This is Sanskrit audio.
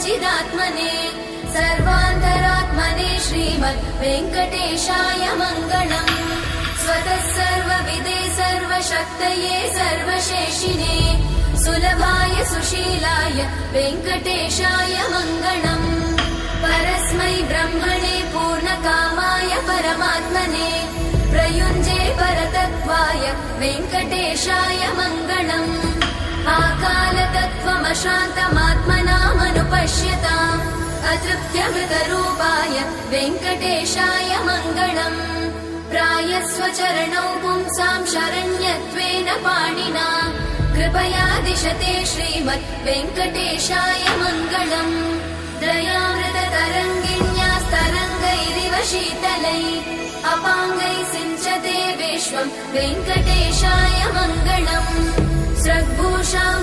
सच्चिदात्मने सर्वान्तरात्मने श्रीमद् वेङ्कटेशाय मङ्गलम्। स्वतः सर्वविदे सर्वशक्तये सर्वशेषिणे सुलभाय सुशीलाय वेङ्कटेशाय मङ्गलम्। परस्मै ब्रह्मणे पूर्णकामाय परमात्मने प्रयुञ्जे परतत्त्वाय वेङ्कटेशाय मङ्गलम्। आकालतत्त्वमशान्तमात्मनामनुपश्यताम् अतृप्त्यमृतरूपाय वेङ्कटेशाय मङ्गलम्। प्रायस्वचरणौ पुंसां शरण्यत्वेन पाणिना कृपया दिशते श्रीमद् वेङ्कटेशाय मङ्गलम्। दयामृततरङ्गिण्यास्तरङ्गैरिव शीतलै अपाङ्गैः सिञ्चते विश्वं वेङ्कटेशाय मङ्गलम्। स्रग्भूषां